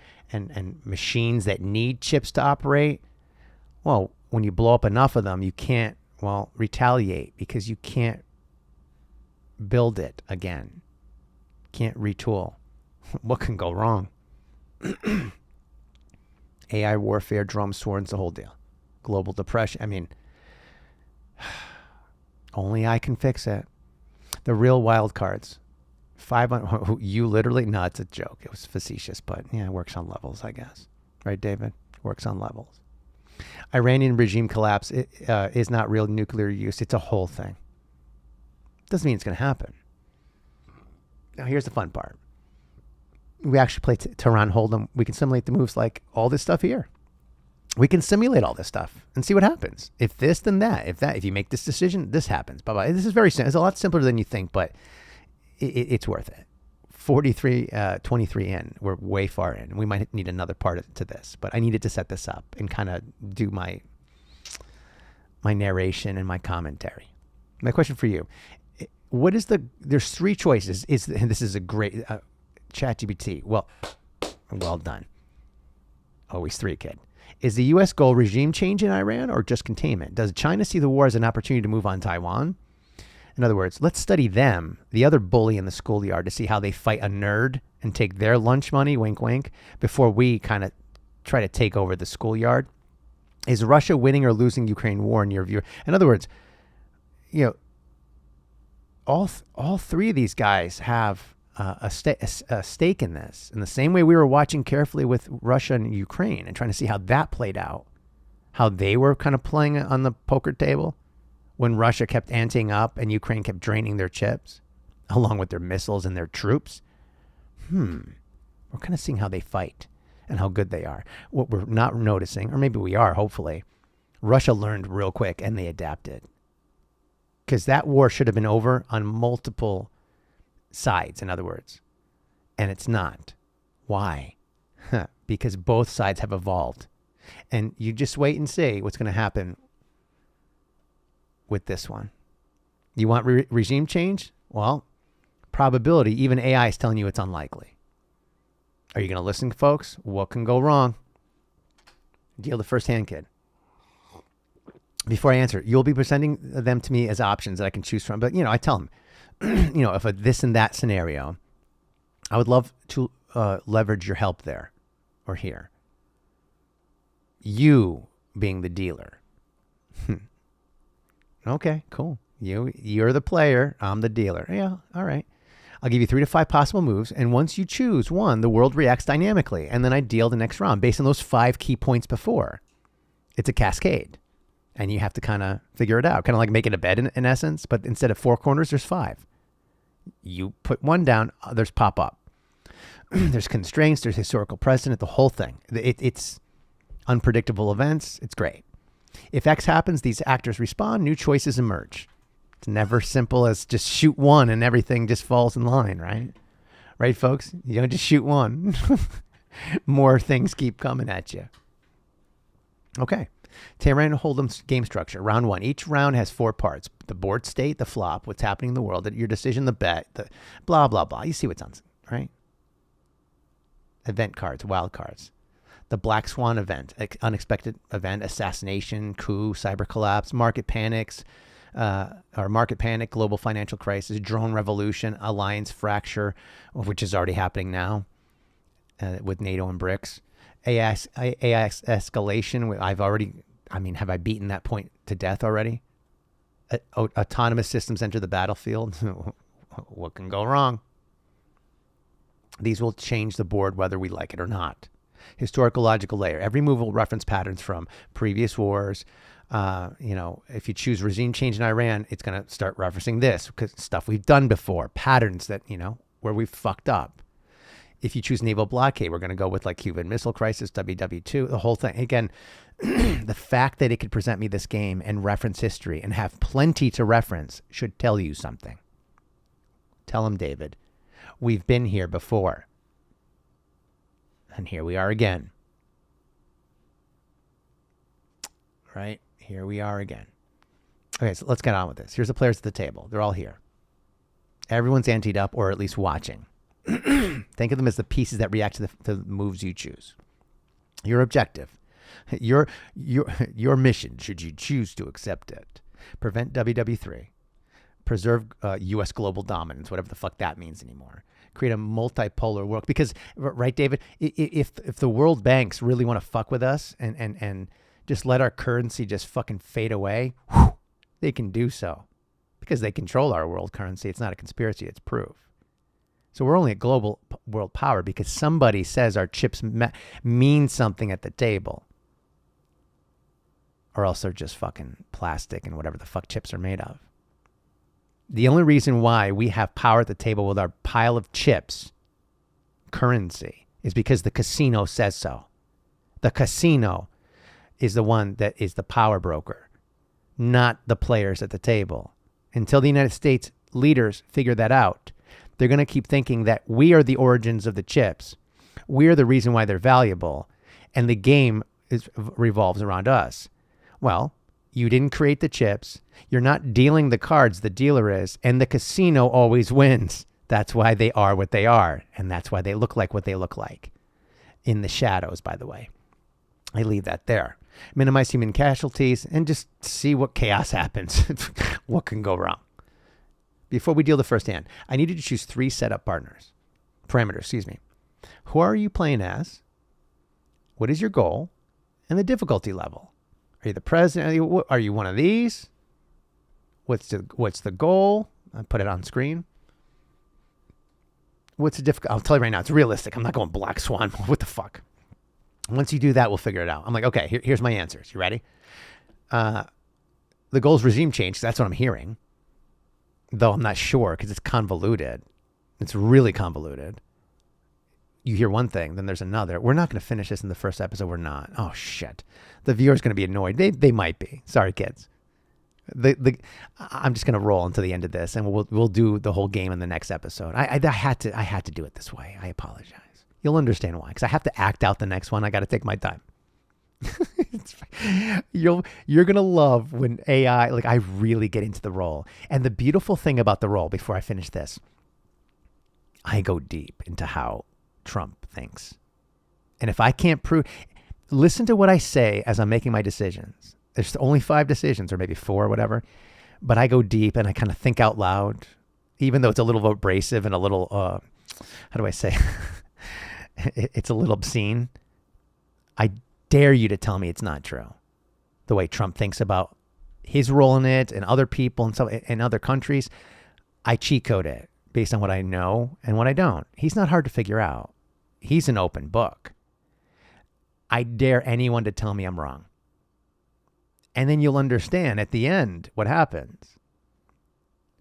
Speaker 2: machines that need chips to operate, well, when you blow up enough of them, you can't, retaliate because you can't build it again. Can't retool. What can go wrong? AI warfare, drone swords, the whole deal. Global depression. Only I can fix it. The real wild cards. 500. You literally? No, it's a joke. It was facetious, but yeah, it works on levels, I guess. Right, David? Works on levels. Iranian regime collapse is not real nuclear use. It's a whole thing. Doesn't mean it's going to happen. Now, here's the fun part. We actually play Tehran Hold Em. We can simulate the moves like all this stuff here. We can simulate all this stuff and see what happens. If this, then that. If you make this decision, this happens. Bye-bye. This is very simple. It's a lot simpler than you think, but it's worth it. 23 in. We're way far in. We might need another part to this, but I needed to set this up and kind of do my narration and my commentary. My question for you. There's 3 choices. And this is a great ChatGPT. Well done. Always 3, kid. Is the U.S. goal regime change in Iran or just containment? Does China see the war as an opportunity to move on Taiwan? In other words, let's study them, the other bully in the schoolyard, to see how they fight a nerd and take their lunch money, wink, wink, before we kind of try to take over the schoolyard. Is Russia winning or losing Ukraine war in your view? In other words, all 3 of these guys have a stake in this, in the same way we were watching carefully with Russia and Ukraine and trying to see how that played out, how they were kind of playing on the poker table when Russia kept anteing up and Ukraine kept draining their chips along with their missiles and their troops. We're kind of seeing how they fight and how good they are. What we're not noticing, or maybe we are, hopefully, Russia learned real quick and they adapted, because that war should have been over on multiple sides, in other words. And it's not. Why? Because both sides have evolved. And you just wait and see what's going to happen with this one. You want regime change? Well, probability, even AI is telling you it's unlikely. Are you going to listen, folks? What can go wrong? Deal the first hand, kid. Before I answer, you'll be presenting them to me as options that I can choose from. But, I tell them, if a this and that scenario, I would love to leverage your help there or here. You being the dealer. Okay, cool. You're the player. I'm the dealer. Yeah, all right. I'll give you 3 to 5 possible moves. And once you choose one, the world reacts dynamically. And then I deal the next round based on those 5 key points before. It's a cascade. And you have to kind of figure it out. Kind of like making a bed in essence. But instead of 4 corners, there's 5. You put one down, others pop up. There's constraints. There's historical precedent. The whole thing. It's unpredictable events. It's great. If X happens, these actors respond. New choices emerge. It's never simple as just shoot one and everything just falls in line, right? Right, folks? You don't just shoot one. More things keep coming at you. Okay. Tehran Hold Em game structure. Round 1. Each round has 4 parts. The board state, the flop, what's happening in the world, your decision, the bet, the blah, blah, blah. You see what's on, right? Event cards, wild cards. The Black Swan event, unexpected event, assassination, coup, cyber collapse, market panics, market panic, global financial crisis, drone revolution, alliance fracture, which is already happening now with NATO and BRICS. AI escalation. Have I beaten that point to death already? Autonomous systems enter the battlefield. What can go wrong? These will change the board whether we like it or not. Historical logical layer. Every move will reference patterns from previous wars. If you choose regime change in Iran, it's going to start referencing this because stuff we've done before, patterns that, where we've fucked up. If you choose naval blockade, we're going to go with like Cuban Missile Crisis, WW2, the whole thing. Again, the fact that it could present me this game and reference history and have plenty to reference should tell you something. Tell him, David, we've been here before. And here we are again. Right? Here we are again. Okay, so let's get on with this. Here's the players at the table. They're all here. Everyone's anteed up or at least watching. Think of them as the pieces that react to the moves you choose. Your objective. Your mission, should you choose to accept it. Prevent WW3. Preserve U.S. global dominance, whatever the fuck that means anymore. Create a multipolar world. Because, right, David, if the world banks really want to fuck with us and just let our currency just fucking fade away, they can do so. Because they control our world currency. It's not a conspiracy, it's proof. So we're only a global world power because somebody says our chips mean something at the table. Or else they're just fucking plastic and whatever the fuck chips are made of. The only reason why we have power at the table with our pile of chips, currency, is because the casino says so. The casino is the one that is the power broker, not the players at the table. Until the United States leaders figure that out, they're going to keep thinking that we are the origins of the chips. We are the reason why they're valuable. And the game revolves around us. Well, you didn't create the chips. You're not dealing the cards, the dealer is. And the casino always wins. That's why they are what they are. And that's why they look like what they look like. In the shadows, by the way. I leave that there. Minimize human casualties and just see what chaos happens. What can go wrong? Before we deal the first hand, I need you to choose 3 setup parameters. Who are you playing as? What is your goal? And the difficulty level. Are you the president? Are you one of these? What's the goal? I'll put it on screen. What's the difficult? I'll tell you right now, it's realistic. I'm not going Black Swan. What the fuck? Once you do that, we'll figure it out. I'm like, okay, here's my answers. You ready? The goal is regime change. That's what I'm hearing. Though I'm not sure because it's convoluted. It's really convoluted. You hear one thing, then there's another. We're not going to finish this in the first episode. We're not. Oh, shit. The viewer's going to be annoyed. They might be. Sorry, kids. I'm just gonna roll into the end of this, and we'll do the whole game in the next episode. I had to do it this way. I apologize. You'll understand why, because I have to act out the next one. I got to take my time. You're gonna love when AI, like, I really get into the role. And the beautiful thing about the role, before I finish this, I go deep into how Trump thinks. And if I can't prove, listen to what I say as I'm making my decisions. There's only 5 decisions, or maybe 4, or whatever. But I go deep and I kind of think out loud, even though it's a little abrasive and a little, how do I say? It's a little obscene. I dare you to tell me it's not true. The way Trump thinks about his role in it and other people and so in other countries, I cheat code it based on what I know and what I don't. He's not hard to figure out. He's an open book. I dare anyone to tell me I'm wrong. And then you'll understand at the end what happens.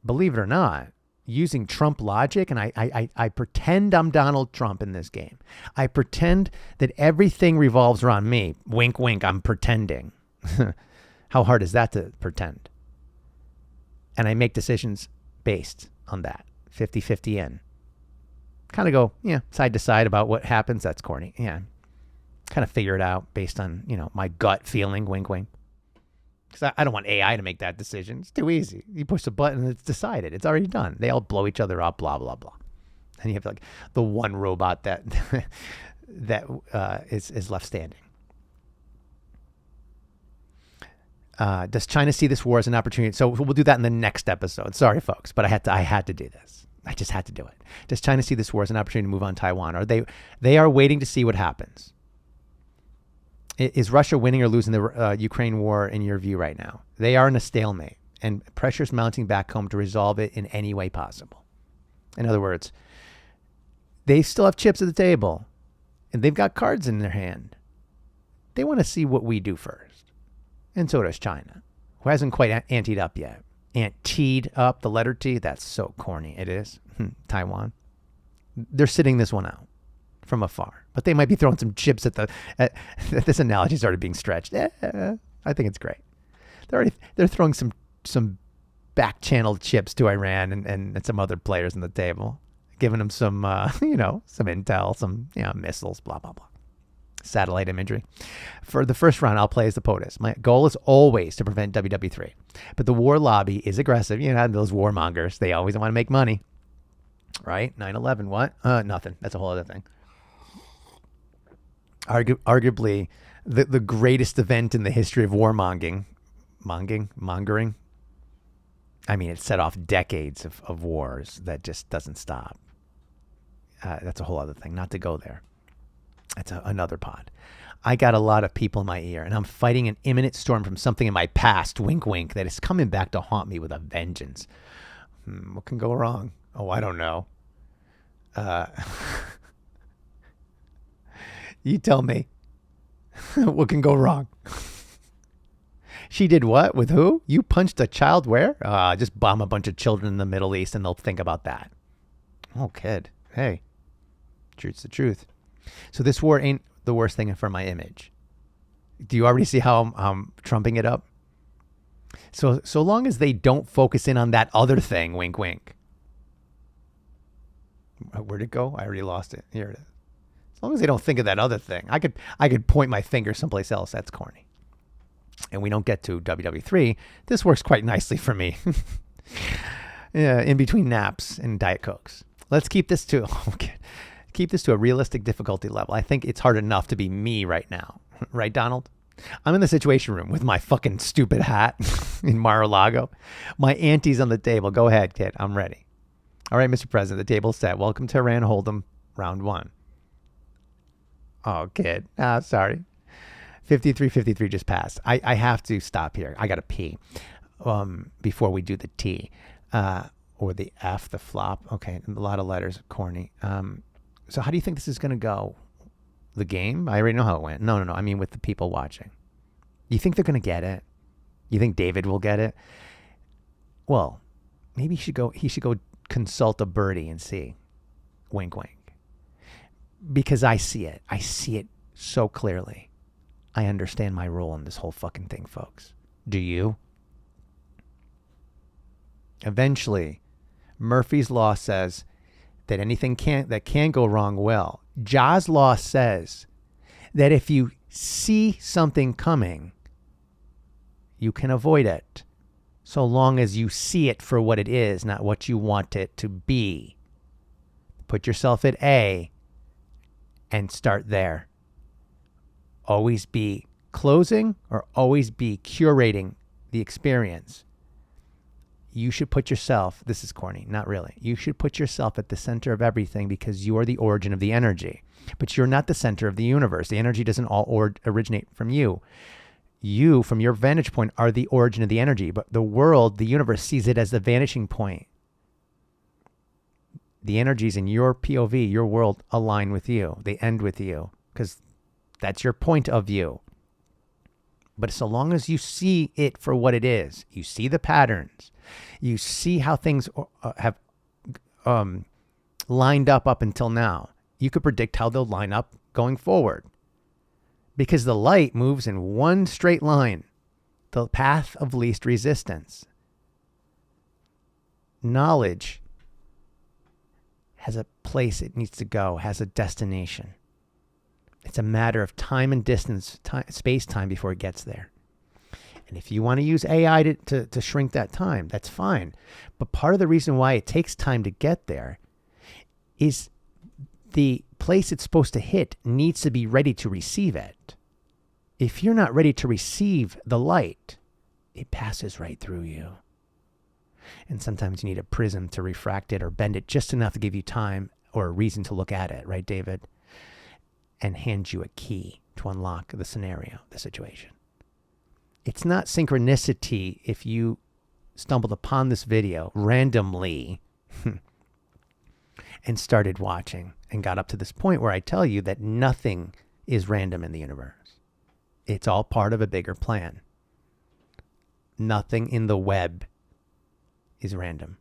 Speaker 2: Believe it or not, using Trump logic, and I pretend I'm Donald Trump in this game. I pretend that everything revolves around me. Wink, wink, I'm pretending. How hard is that to pretend? And I make decisions based on that. 50-50 in. Kind of go, side to side about what happens. That's corny. Yeah. Kind of figure it out based on, my gut feeling. Wink, wink. Because I don't want AI to make that decision. It's too easy. You push the button and it's decided. It's already done. They all blow each other up, blah, blah, blah. And you have like the one robot that is left standing. Does China see this war as an opportunity? So we'll do that in the next episode. Sorry, folks, but I had to do this. I just had to do it. Does China see this war as an opportunity to move on Taiwan? Or they are waiting to see what happens. Is Russia winning or losing the Ukraine war in your view right now? They are in a stalemate, and pressure's mounting back home to resolve it in any way possible. In other words, they still have chips at the table, and they've got cards in their hand. They want to see what we do first. And so does China, who hasn't quite anteed up yet. Anteed up, the letter T, that's so corny. It is. Taiwan. They're sitting this one out from afar, but they might be throwing some chips at this analogy's already being stretched. I think it's great. They're throwing some back channel chips to Iran and some other players on the table, giving them some some intel, some missiles, blah blah blah, satellite imagery. For the first round, I'll play as the POTUS. My goal is always to prevent WW3, but the war lobby is aggressive. Those warmongers, they always want to make money, right? 9/11, what? Nothing. That's a whole other thing. Arguably the greatest event in the history of warmongering. I mean, it set off decades of wars that just doesn't stop. That's a whole other thing. Not to go there. That's another pod. I got a lot of people in my ear, and I'm fighting an imminent storm from something in my past, wink, wink, that is coming back to haunt me with a vengeance. What can go wrong? Oh, I don't know. You tell me. What can go wrong? She did what? With who? You punched a child where? Just bomb a bunch of children in the Middle East and they'll think about that. Oh, kid. Hey. Truth's the truth. So this war ain't the worst thing for my image. Do you already see how I'm trumping it up? So long as they don't focus in on that other thing, wink, wink. Where'd it go? I already lost it. Here it is. As long as they don't think of that other thing. I could point my finger someplace else. That's corny. And we don't get to WW3. This works quite nicely for me. Yeah, in between naps and Diet Cokes. Let's keep this to a realistic difficulty level. I think it's hard enough to be me right now. Right, Donald? I'm in the Situation Room with my fucking stupid hat in Mar-a-Lago. My auntie's on the table. Go ahead, kid. I'm ready. All right, Mr. President, the table's set. Welcome to Tehran Hold Em, round 1. Oh, kid. Sorry. 53 just passed. I have to stop here. I got to pee before we do the T or the F, the flop. Okay, a lot of letters, corny. So how do you think this is going to go? The game? I already know how it went. No. I mean with the people watching. You think they're going to get it? You think David will get it? Well, maybe he should go consult a birdie and see. Wink, wink. Because I see it. I see it so clearly. I understand my role in this whole fucking thing, folks. Do you? Eventually, Murphy's Law says that anything that can go wrong will. Ja's Law says that if you see something coming, you can avoid it, so long as you see it for what it is, not what you want it to be. Put yourself at A and start there. Always be closing or always be curating the experience. You should put yourself, this is corny, not really. You should put yourself at the center of everything because you are the origin of the energy. But you're not the center of the universe. The energy doesn't all originate from you. You, from your vantage point, are the origin of the energy. But the world, the universe, sees it as the vanishing point. The energies in your POV, your world, align with you. They end with you because that's your point of view. But so long as you see it for what it is, you see the patterns, you see how things have lined up until now, you could predict how they'll line up going forward. Because the light moves in one straight line, the path of least resistance. Knowledge has a place it needs to go, has a destination. It's a matter of time and distance, space-time before it gets there. And if you want to use AI to shrink that time, that's fine. But part of the reason why it takes time to get there is the place it's supposed to hit needs to be ready to receive it. If you're not ready to receive the light, it passes right through you. And sometimes you need a prism to refract it or bend it just enough to give you time or a reason to look at it, right, David? And hand you a key to unlock the scenario, the situation. It's not synchronicity if you stumbled upon this video randomly and started watching and got up to this point where I tell you that nothing is random in the universe. It's all part of a bigger plan. Nothing in the web is random.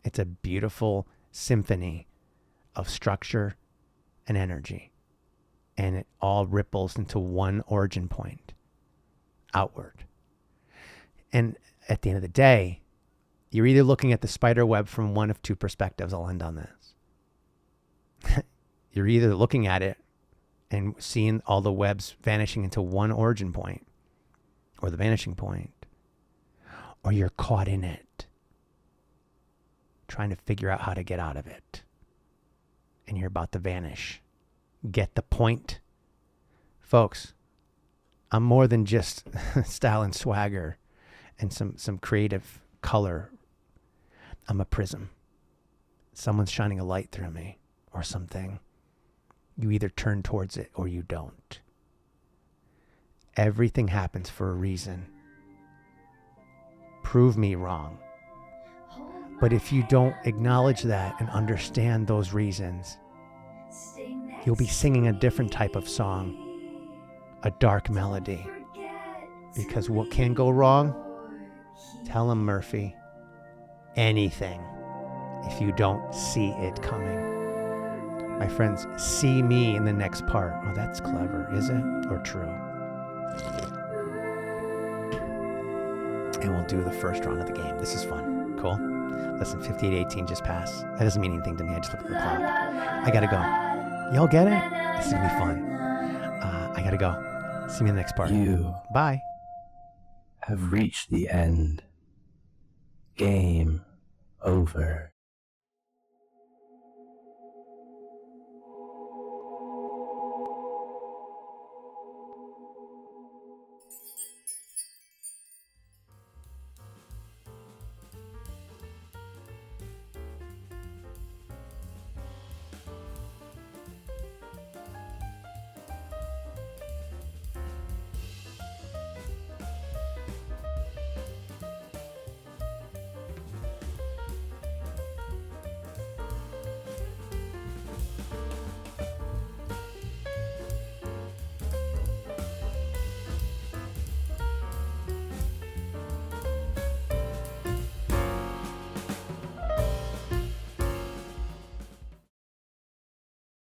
Speaker 2: It's a beautiful symphony of structure and energy. And it all ripples into one origin point, outward. And at the end of the day, you're either looking at the spider web from one of two perspectives. I'll end on this. You're either looking at it and seeing all the webs vanishing into one origin point, or the vanishing point, or you're caught in it, trying to figure out how to get out of it. And you're about to vanish. Get the point? Folks, I'm more than just style and swagger and some creative color. I'm a prism. Someone's shining a light through me or something. You either turn towards it or you don't. Everything happens for a reason. Prove me wrong. But if you don't acknowledge that and understand those reasons, you'll be singing a different type of song, a dark melody. Because what can go wrong? Tell him, Murphy, anything if you don't see it coming. My friends, see me in the next part. Oh, that's clever, is it? Or true? And we'll do the first round of the game. This is fun. Cool? Listen, 58:18 just passed. That doesn't mean anything to me. I just look at the clock. I gotta go. Y'all get it? This is gonna be fun. I gotta go. See me in the next part.
Speaker 3: You
Speaker 2: Bye.
Speaker 3: have reached the end. Game over.